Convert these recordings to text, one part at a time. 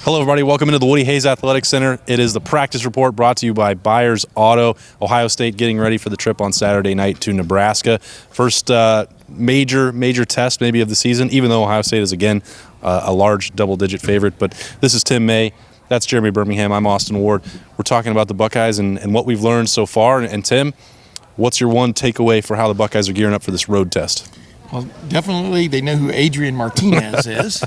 Hello, everybody. Welcome into the Woody Hayes Athletic Center. It is the practice report brought to you by Byers Auto. Ohio State getting ready for the trip on Saturday night to Nebraska. First major test maybe of the season, even though Ohio State is, again, a large double-digit favorite. But this is Tim May. That's Jeremy Birmingham. I'm Austin Ward. We're talking about the Buckeyes and what we've learned so far. And Tim, what's your one takeaway for how the Buckeyes are gearing up for this road test? Well, definitely they know who Adrian Martinez is.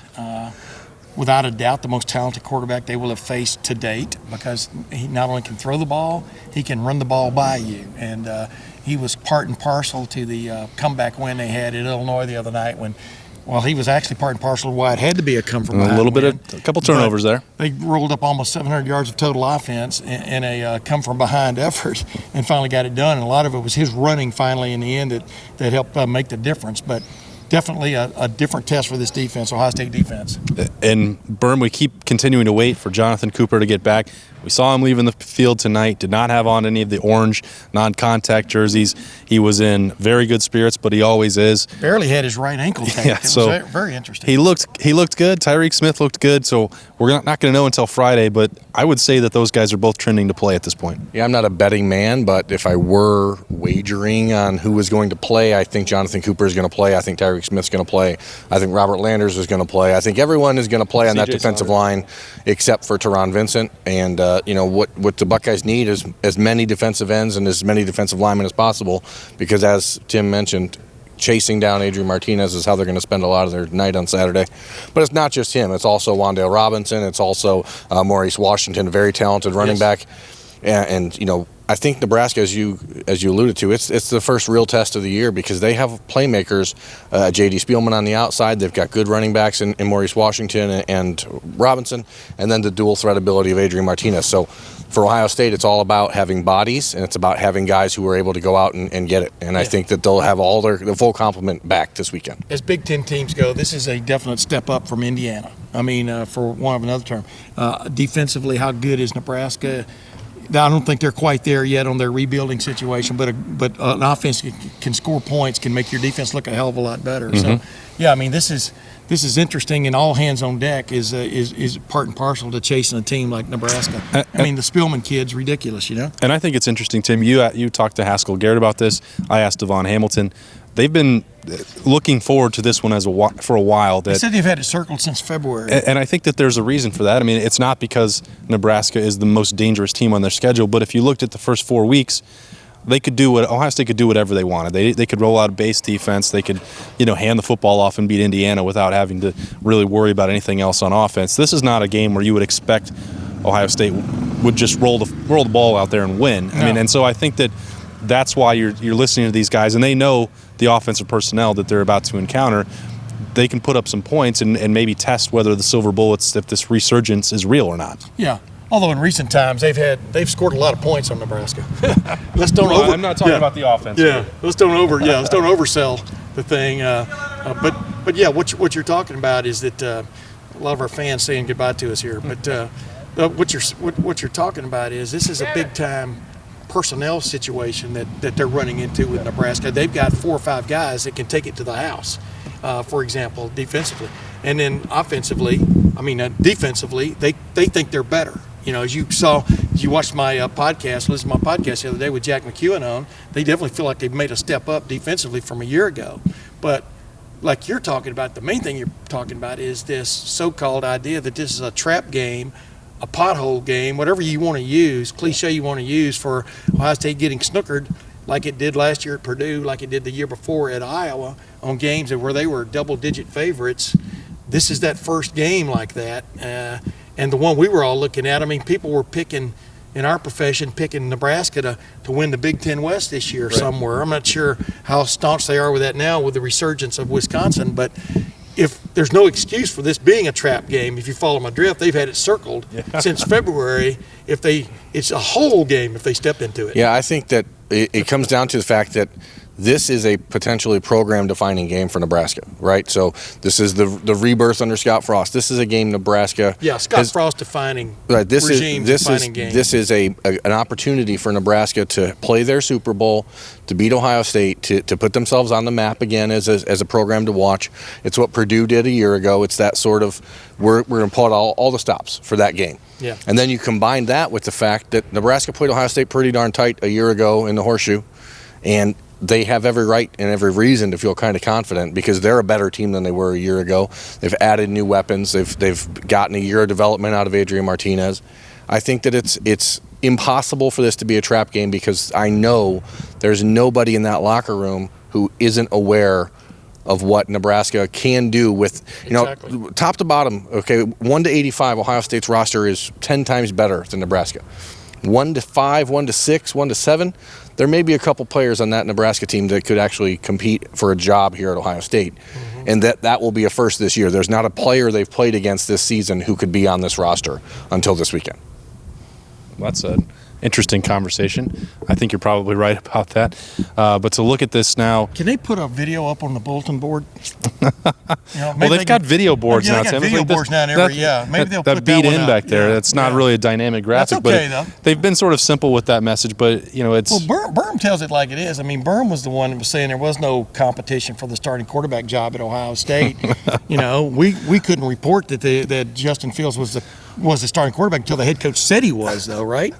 Without a doubt, the most talented quarterback they will have faced to date, because he not only can throw the ball, he can run the ball by you. And he was part and parcel to the comeback win they had at Illinois the other night when, well, he was actually part and parcel to why it had to be a come from behind. A little bit of a couple turnovers there. They rolled up almost 700 yards of total offense in a come from behind effort and finally got it done. And a lot of it was his running finally in the end that helped make the difference. But definitely a different test for this defense, Ohio State defense. And Birm, we keep continuing to wait for Jonathan Cooper to get back. We saw him leaving the field tonight, did not have on any of the orange non-contact jerseys. He was in very good spirits, but he always is. Barely had his right ankle taken. Yeah, so it was very interesting. He looked good. Tyreek Smith looked good, so we're not going to know until Friday, but I would say that those guys are both trending to play at this point. Yeah, I'm not a betting man, but if I were wagering on who was going to play, I think Jonathan Cooper is going to play. I think Tyreek Smith's going to play. I think Robert Landers is going to play. I think everyone is going to play on that defensive line except for Teron Vincent. And, what the Buckeyes need is as many defensive ends and as many defensive linemen as possible, because as Tim mentioned, chasing down Adrian Martinez is how they're going to spend a lot of their night on Saturday. But it's not just him. It's also Wan'Dale Robinson. It's also Maurice Washington, a very talented running back. And I think Nebraska, as you alluded to, it's the first real test of the year because they have playmakers, J.D. Spielman on the outside. They've got good running backs in Maurice Washington and Robinson, and then the dual threat ability of Adrian Martinez. So for Ohio State, it's all about having bodies, and it's about having guys who are able to go out and get it. And I think that they'll have all the full complement back this weekend. As Big Ten teams go, this is a definite step up from Indiana. I mean, for want of another term. Defensively, how good is Nebraska? I don't think they're quite there yet on their rebuilding situation, but an offense can score points, can make your defense look a hell of a lot better. Mm-hmm. So, yeah, I mean, this is interesting, and all hands on deck is part and parcel to chasing a team like Nebraska. I mean, the Spielman kid's ridiculous, And I think it's interesting, Tim. You talked to Haskell Garrett about this. I asked Devon Hamilton. They've been looking forward to this one for a while. They said they've had it circled since February. And I think that there's a reason for that. I mean, it's not because Nebraska is the most dangerous team on their schedule, but if you looked at the first 4 weeks, Ohio State could do whatever they wanted. They could roll out a base defense. They could, hand the football off and beat Indiana without having to really worry about anything else on offense. This is not a game where you would expect Ohio State would just roll the ball out there and win. I mean, and so I think that's why you're listening to these guys, and they know the offensive personnel that they're about to encounter. They can put up some points and maybe test whether the silver bullets, if this resurgence is real or not. Yeah. Although in recent times they've scored a lot of points on Nebraska. I'm not talking about the offense. Yeah, let's don't oversell the thing. But yeah, what you're talking about is that a lot of our fans saying goodbye to us here. But what you're talking about is this is a big time personnel situation that they're running into with Nebraska. They've got 4 or 5 guys that can take it to the house, for example, defensively. And then defensively, they think they're better. As you watched my podcast, listened to my podcast the other day with Jack McEwen on, they definitely feel like they've made a step up defensively from a year ago. But like you're talking about, the main thing you're talking about is this so-called idea that this is a trap game, a pothole game, whatever you want to use, cliche you want to use for Ohio State getting snookered like it did last year at Purdue, like it did the year before at Iowa on games where they were double-digit favorites. This is that first game like that. And the one we were all looking at, I mean, people were picking, in our profession, picking Nebraska to win the Big Ten West this year somewhere. I'm not sure how staunch they are with that now with the resurgence of Wisconsin, but if there's no excuse for this being a trap game, if you follow my drift, they've had it circled since February. It's a whole game if they step into it. Yeah, I think that it comes down to the fact that this is a potentially program-defining game for Nebraska, right? So this is the rebirth under Scott Frost. This is a game Nebraska. Yeah, Scott Frost defining regime, defining game. This is an opportunity for Nebraska to play their Super Bowl, to beat Ohio State, to put themselves on the map again as a program to watch. It's what Purdue did a year ago. It's that sort of, we're going to put all the stops for that game. Yeah. And then you combine that with the fact that Nebraska played Ohio State pretty darn tight a year ago in the Horseshoe, and they have every right and every reason to feel kind of confident because they're a better team than they were a year ago. They've added new weapons. They've gotten a year of development out of Adrian Martinez. I think that it's impossible for this to be a trap game because I know there's nobody in that locker room who isn't aware of what Nebraska can do with, Exactly. top to bottom. Okay, 1 to 85, Ohio State's roster is 10 times better than Nebraska. 1 to 5, 1 to 6, 1 to 7. There may be a couple players on that Nebraska team that could actually compete for a job here at Ohio State. Mm-hmm. And that will be a first this year. There's not a player they've played against this season who could be on this roster until this weekend. That's an interesting conversation. I think you're probably right about that. But to look at this now, Can they put a video up on the bulletin board? well, they've got video boards now, They got Tim. video boards now in every, Maybe they'll that put beat that one in up. back there. Yeah. That's not really a dynamic graphic, That's okay, but though. they've been sort of simple with that message. But it's Well, Birm tells it like it is. I mean, Birm was the one that was saying there was no competition for the starting quarterback job at Ohio State. We couldn't report that Justin Fields was the starting quarterback until the head coach said he was, though, right?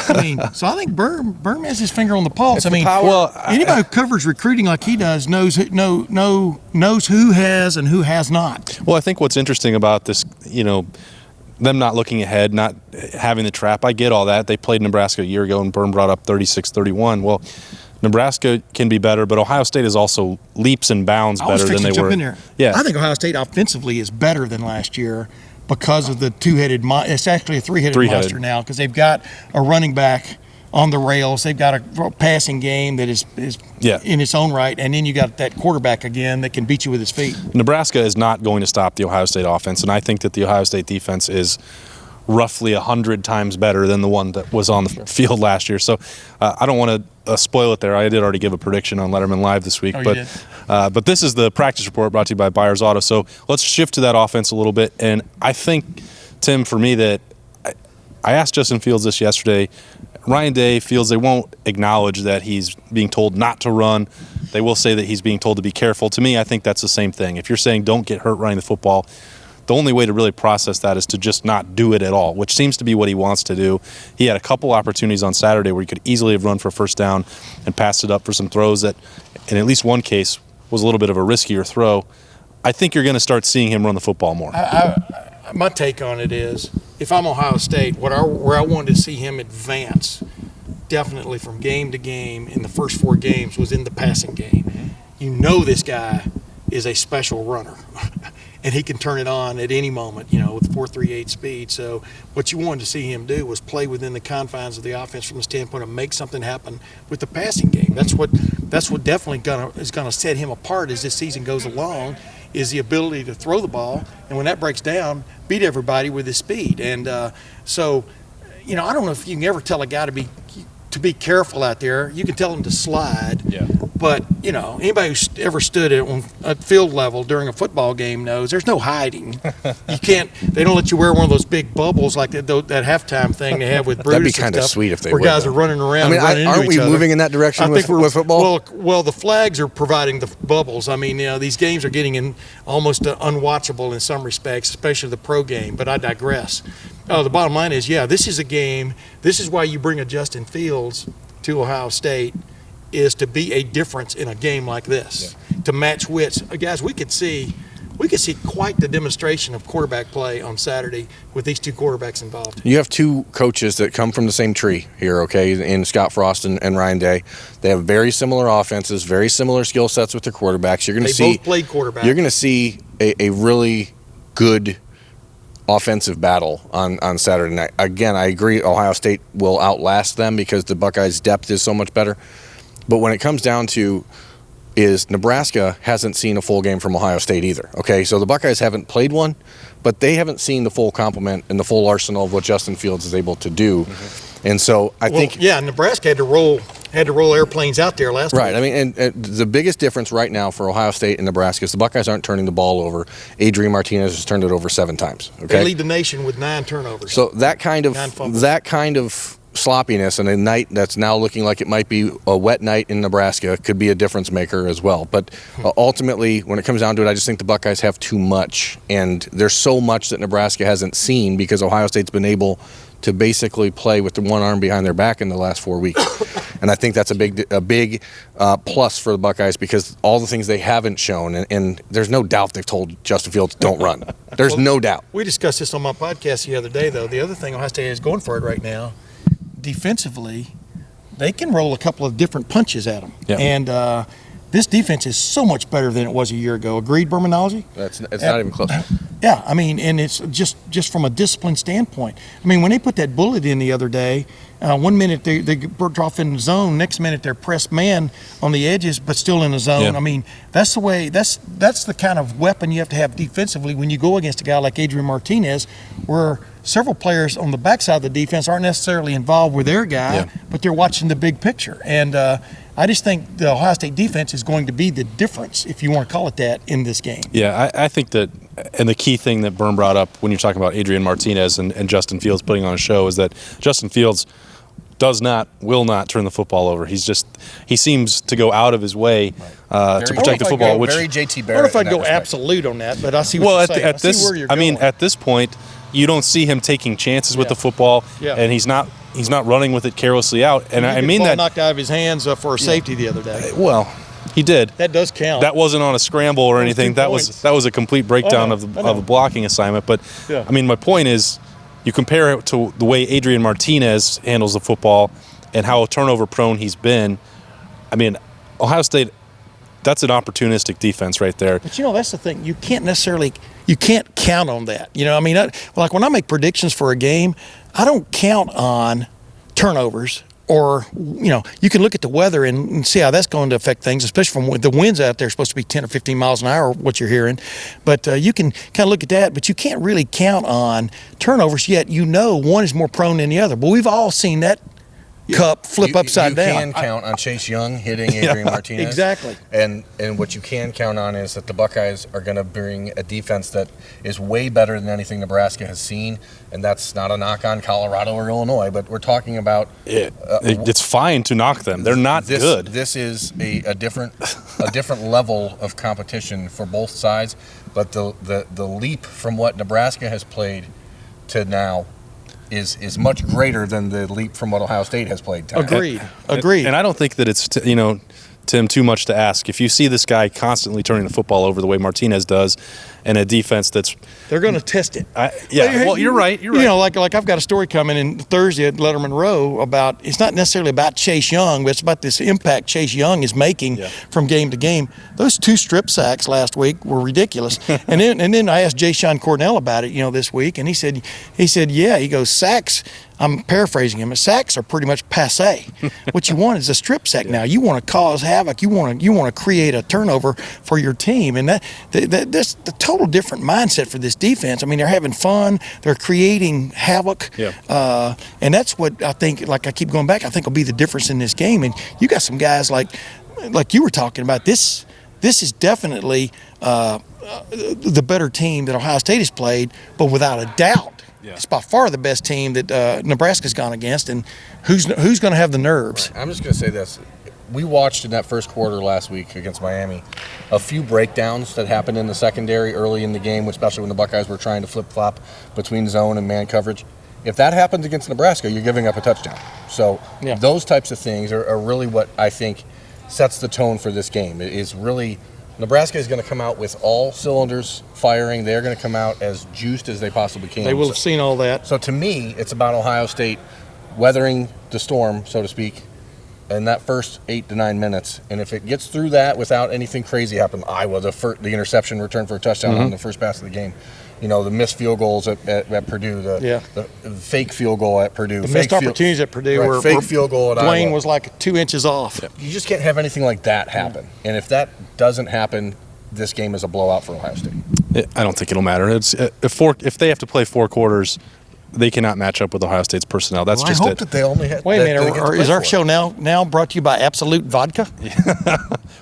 I mean, so I think Birm has his finger on the pulse. I mean, anybody who covers recruiting like he does knows who has and who has not. Well, I think what's interesting about this, them not looking ahead, not having the trap, I get all that. They played Nebraska a year ago, and Birm brought up 36-31. Well, Nebraska can be better, but Ohio State is also leaps and bounds better than they were. In there. Yeah, I think Ohio State offensively is better than last year because of the two-headed. It's actually a three-headed monster now because they've got a running back on the rails. They've got a passing game that is in its own right, and then you got that quarterback again that can beat you with his feet. Nebraska is not going to stop the Ohio State offense, and I think that the Ohio State defense is roughly 100 times better than the one that was on the field last year. So I don't want to spoil it there. I did already give a prediction on Lettermen Live this week, but this is the practice report brought to you by Byers Auto. So let's shift to that offense a little bit, and I think, Tim, for me, that I asked Justin Fields this yesterday. Ryan Day feels they won't acknowledge that he's being told not to run. They will say that he's being told to be careful. To me, I think that's the same thing. If you're saying don't get hurt running the football, the only way to really process that is to just not do it at all, which seems to be what he wants to do. He had a couple opportunities on Saturday where he could easily have run for a first down and passed it up for some throws that, in at least one case, was a little bit of a riskier throw. I think you're going to start seeing him run the football more. My take on it is, if I'm Ohio State, where I wanted to see him advance, definitely from game to game in the first 4 games, was in the passing game. Mm-hmm. This guy is a special runner, and he can turn it on at any moment, with 4.38 speed. So what you wanted to see him do was play within the confines of the offense from the standpoint of make something happen with the passing game. That's what definitely is gonna set him apart as this season goes along, is the ability to throw the ball, and when that breaks down, beat everybody with his speed. And so I don't know if you can ever tell a guy to be careful out there. You can tell him to slide. Yeah. But, anybody who's ever stood at field level during a football game knows there's no hiding. They don't let you wear one of those big bubbles like that halftime thing they have with Brutus. That'd be kind of sweet if they where would. guys are running around and running into each other. Aren't we moving in that direction with football? Well, the flags are providing the bubbles. I mean, these games are getting almost unwatchable in some respects, especially the pro game. But I digress. The bottom line is, this is a game. This is why you bring a Justin Fields to Ohio State, is to be a difference in a game like this, to match wits. Guys, we could see quite the demonstration of quarterback play on Saturday with these 2 quarterbacks involved. You have 2 coaches that come from the same tree here, okay, in Scott Frost and Ryan Day. They have very similar offenses, very similar skill sets with their quarterbacks. They both played quarterback. You're going to see a really good offensive battle on Saturday night. Again, I agree Ohio State will outlast them because the Buckeyes' depth is so much better. But when it comes down to is Nebraska hasn't seen a full game from Ohio State either. Okay, so the Buckeyes haven't played one, but they haven't seen the full complement and the full arsenal of what Justin Fields is able to do. Mm-hmm. And so I think Nebraska had to roll had to roll airplanes out there last week. Right. I mean, and the biggest difference right now for Ohio State and Nebraska is the Buckeyes aren't turning the ball over. Adrian Martinez has turned it over 7 times. Okay. They lead the nation with 9 turnovers. So that kind of sloppiness and a night that's now looking like it might be a wet night in Nebraska could be a difference maker as well. But ultimately, when it comes down to it, I just think the Buckeyes have too much, and there's so much that Nebraska hasn't seen because Ohio State's been able to basically play with the one arm behind their back in the last 4 weeks. And I think that's a big plus for the Buckeyes because all the things they haven't shown, and there's no doubt they've told Justin Fields, don't run. There's no doubt. We discussed this on my podcast the other day, though. The other thing Ohio State is going for it right now, defensively, they can roll a couple of different punches at them. Yeah. And this defense is so much better than it was a year ago. Agreed, Bermanology? It's not even close. Yeah, I mean, and it's just from a discipline standpoint. I mean, when they put that bullet in the other day, 1 minute they broke off in the zone, next minute they're pressed man on the edges, but still in the zone. Yeah. I mean, that's the way. That's the kind of weapon you have to have defensively when you go against a guy like Adrian Martinez, where several players on the backside of the defense aren't necessarily involved with their guy, but they're watching the big picture. And I just think the Ohio State defense is going to be the difference, if you want to call it that, in this game. Yeah, I think that, and the key thing that Birm brought up when you're talking about Adrian Martinez and Justin Fields putting on a show is that Justin Fields will not turn the football over. He seems to go out of his way to protect the football. Which very JT I Barrett. don't know if I'd go absolute on that, but I see what well, you're saying. at this, I see where you're I mean, going. at this point, you don't see him taking chances with the football, and he's not running with it carelessly out. And I mean that knocked out of his hands for a safety the other day. Well, he did. That does count. That wasn't on a scramble or anything. That was a complete breakdown of a blocking assignment. But I mean, my point is, you compare it to the way Adrian Martinez handles the football and how turnover prone he's been. I mean, Ohio State, that's an opportunistic defense right there. But that's the thing. You can't count on that. I mean, like when I make predictions for a game, I don't count on turnovers. Or, you can look at the weather and see how that's going to affect things, especially from the winds out there supposed to be 10 or 15 miles an hour, what you're hearing. But you can kind of look at that, but you can't really count on turnovers yet. One is more prone than the other. But we've all seen that cup flip upside down. You can count on Chase Young hitting Adrian Martinez. Exactly. And what you can count on is that the Buckeyes are going to bring a defense that is way better than anything Nebraska has seen. And that's not a knock on Colorado or Illinois, but we're talking about it's fine to knock them. They're not good. This is a different level of competition for both sides. But the leap from what Nebraska has played to now is much greater than the leap from what Ohio State has played. Agreed. And I don't think that it's Tim, too much to ask. If you see this guy constantly turning the football over the way Martinez does, and a defense they're going to test it. Well, you're right. You're right. Like I've got a story coming in Thursday at Lettermen Row about, it's not necessarily about Chase Young, but it's about this impact Chase Young is making from game to game. Those 2 strip sacks last week were ridiculous. and then I asked Jay Sean Cornell about it, this week, and he said, he goes, sacks. I'm paraphrasing him. Sacks are pretty much passé. What you want is a strip sack now. You want to cause havoc. You want to create a turnover for your team, and that's the total different mindset for this defense. I mean, they're having fun. They're creating havoc, and that's what I think. Like I keep going back, I think will be the difference in this game. And you got some guys like you were talking about. This is definitely the better team that Ohio State has played, but without a doubt. Yeah. It's by far the best team that Nebraska's gone against, and who's going to have the nerves? Right. I'm just going to say this. We watched in that first quarter last week against Miami a few breakdowns that happened in the secondary early in the game, especially when the Buckeyes were trying to flip-flop between zone and man coverage. If that happens against Nebraska, you're giving up a touchdown. So those types of things are really what I think sets the tone for this game. It is really – Nebraska is going to come out with all cylinders firing. They're going to come out as juiced as they possibly can. They will have seen all that. So to me, it's about Ohio State weathering the storm, so to speak, in that first 8 to 9 minutes. And if it gets through that without anything crazy happening, Iowa, the interception return for a touchdown on the first pass of the game, the missed field goals at Purdue, the fake field goal at Purdue. The missed opportunities at Purdue were fake field goal at Dwayne Iowa. was like 2 inches off. You just can't have anything like that happen. And if that doesn't happen, this game is a blowout for Ohio State. I don't think it'll matter. It's if they have to play 4 quarters they cannot match up with Ohio State's personnel. That's just I hope it. that they only had. Wait a that minute, they get to is play our for show it. now brought to you by Absolute Vodka?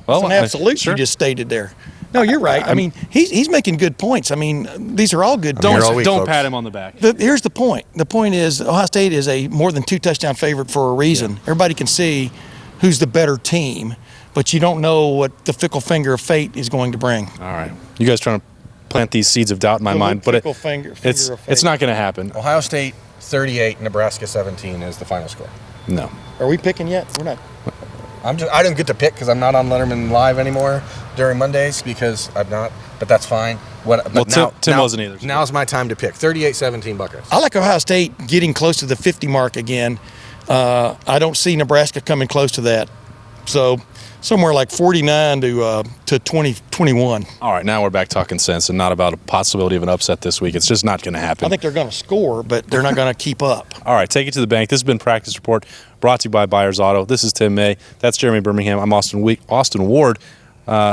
Well, It's an absolute sure. you just stated there. No, you're right. I mean, he's making good points. I mean, these are all good here all points. week, Don't folks. pat him on the back. Here's the point. The point is Ohio State is a more than 2 touchdown favorite for a reason. Everybody can see who's the better team, but you don't know what the fickle finger of fate is going to bring. All right. You guys trying to plant these seeds of doubt in my The mind, but fickle finger of it's fate. not going to happen. Ohio State 38, Nebraska 17 is the final score. No. Are we picking yet? We're not. I didn't get to pick because I'm not on Letterman Live anymore during Mondays because I'm not. But that's fine. Tim wasn't either. Now's my time to pick. 38-17 Buckeyes. I like Ohio State getting close to the 50 mark again. I don't see Nebraska coming close to that. So somewhere like 49 to 21. All right, now we're back talking sense and not about a possibility of an upset this week. It's just not going to happen. I think they're going to score, but they're not going to keep up. All right, take it to the bank. This has been Practice Report, brought to you by Byers Auto. This is Tim May. That's Jeremy Birmingham. I'm Austin Ward.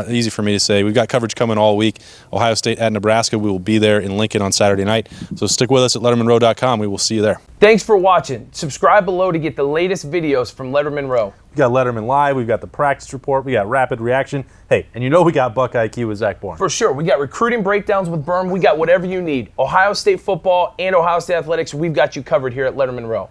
Easy for me to say. We've got coverage coming all week. Ohio State at Nebraska. We will be there in Lincoln on Saturday night. So stick with us at LettermenRow.com. We will see you there. Thanks for watching. Subscribe below to get the latest videos from Lettermen Row. We got Letterman Live. We've got the practice report. We got rapid reaction. Hey, and you know we got Buckeye IQ with Zach Bourne. For sure. We got recruiting breakdowns with Birm. We got whatever you need. Ohio State football and Ohio State athletics, we've got you covered here at Lettermen Row.